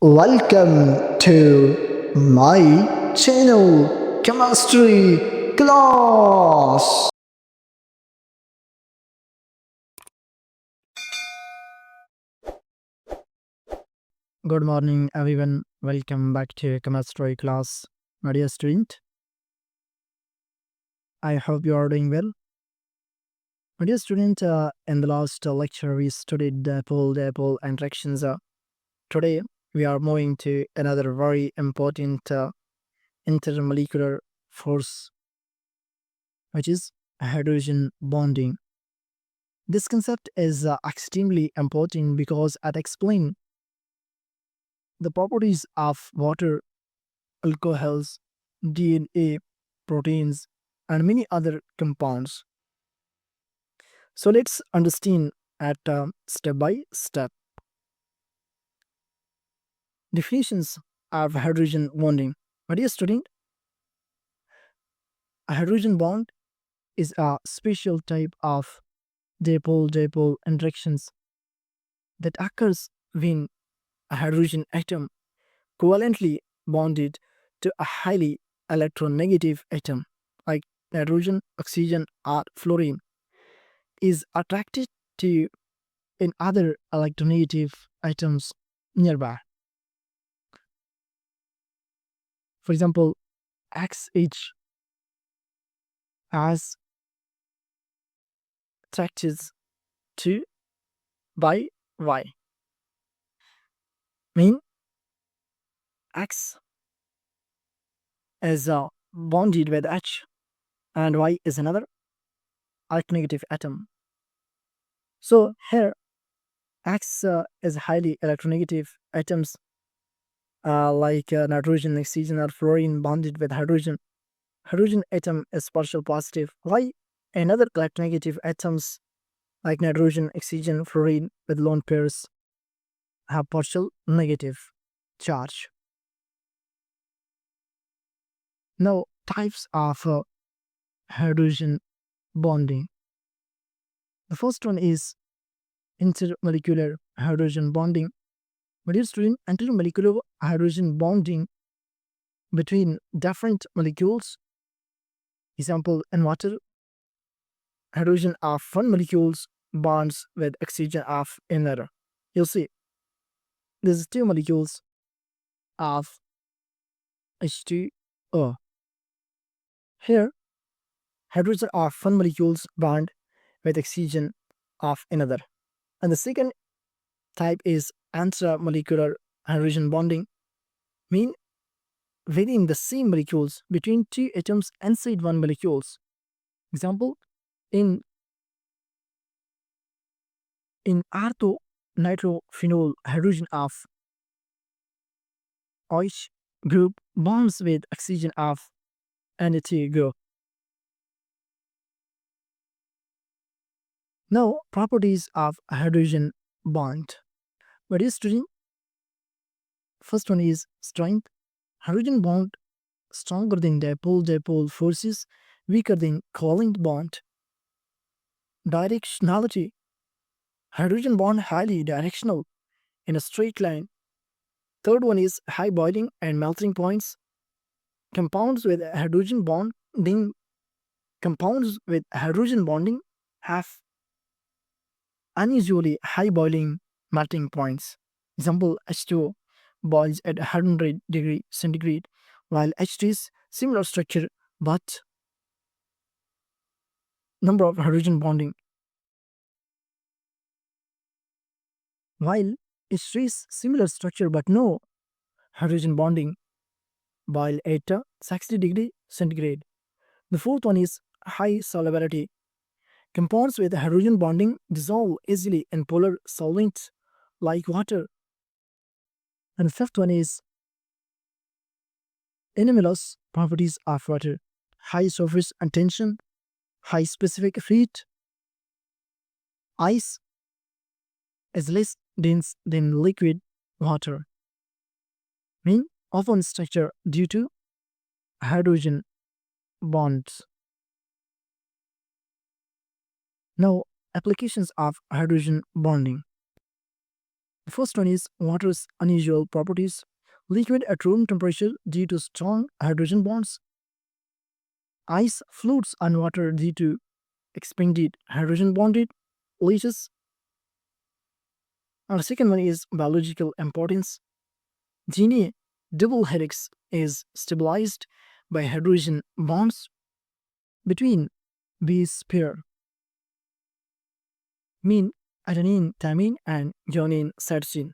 Welcome to my channel, Chemistry Class. Good morning, everyone. Welcome back to Chemistry Class. My dear student, I hope you are doing well. My dear student, in the last lecture, we studied dipole interactions. Today, we are moving to another very important intermolecular force, which is hydrogen bonding. This concept is extremely important because it explains the properties of water, alcohols, DNA, proteins, and many other compounds. So let's understand at step by step. Definitions of hydrogen bonding. My dear student, a hydrogen bond is a special type of dipole interactions that occurs when a hydrogen atom covalently bonded to a highly electronegative atom like nitrogen, oxygen, or fluorine is attracted to in other electronegative atoms nearby. For example, XH as attracted to by Y. Mean X is bonded with H and Y is another electronegative atom. So here X is highly electronegative atoms like nitrogen, oxygen, or fluorine bonded with hydrogen. Hydrogen atom is partial positive. Why another electronegative atoms like nitrogen, oxygen, fluorine with lone pairs have partial negative charge. Now, types of hydrogen bonding. The first one is intermolecular hydrogen bonding. What is doing intermolecular hydrogen bonding between different molecules? Example, in water, hydrogen of one molecules bonds with oxygen of another. You'll see there's two molecules of H2O. Here, hydrogen of one molecules bond with oxygen of another. And the second type is intramolecular hydrogen bonding, mean within the same molecules between two atoms inside one molecules. Example, in ortho nitrophenol, hydrogen of OH group bonds with oxygen of Na2 group. Now, properties of hydrogen bond. What is student? First one is strength. Hydrogen bond stronger than dipole forces, weaker than covalent bond. Directionality. Hydrogen bond highly directional in a straight line. Third one is high boiling and melting points. Compounds with hydrogen bonding have unusually high boiling melting points. Example, H2O boils at 100 degree centigrade, while H3 is similar structure but number of hydrogen bonding. While H3 is similar structure but no hydrogen bonding, boil at 60 degree centigrade. The fourth one is high solubility. Compounds with hydrogen bonding dissolve easily in polar solvents like water. And the fifth one is anomalous properties of water. High surface tension, high specific heat. Ice is less dense than liquid water. Mean often structure due to hydrogen bonds. Now, applications of hydrogen bonding. The first one is water's unusual properties. Liquid at room temperature due to strong hydrogen bonds. Ice floats on water due to expanded hydrogen bonded lattice. And the second one is biological importance. DNA double helix is stabilized by hydrogen bonds between base pair, mean adenine, thymine, and guanine, cytosine.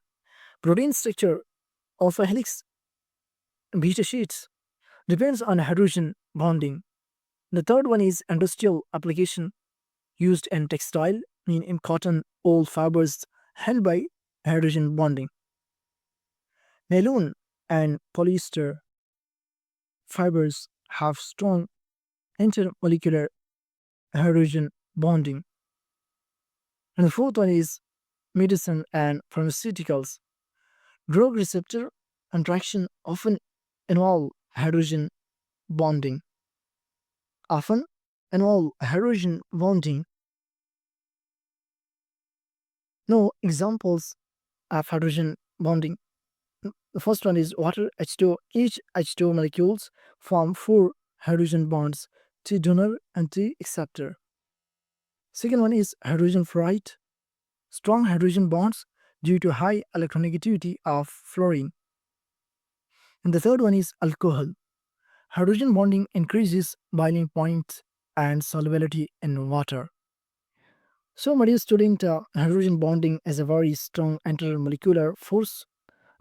Protein structure of a helix beta sheets depends on hydrogen bonding. The third one is industrial application used in textile, mean in cotton, wool fibers held by hydrogen bonding. Nylon and polyester fibers have strong intermolecular hydrogen bonding. And the fourth one is medicine and pharmaceuticals. Drug receptor interaction involve hydrogen bonding. Often involve hydrogen bonding. No examples of hydrogen bonding. The first one is water H2O. Each H2O molecules form four hydrogen bonds to donor and to acceptor. Second one is hydrogen fluoride. Strong hydrogen bonds due to high electronegativity of fluorine. And the third one is alcohol. Hydrogen bonding increases boiling point and solubility in water. So, my dear student, hydrogen bonding is a very strong intermolecular force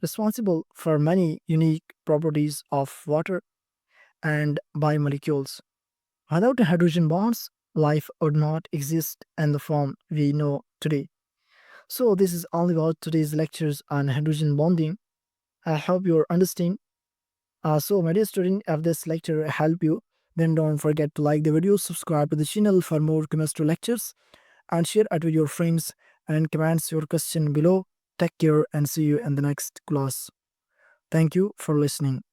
responsible for many unique properties of water and biomolecules. Without hydrogen bonds, life would not exist in the form we know today. So, this is all about today's lectures on hydrogen bonding. I hope you understand. So, my dear student, if this lecture helped you, then don't forget to like the video, subscribe to the channel for more chemistry lectures, and share it with your friends and comments your question below. Take care and see you in the next class. Thank you for listening.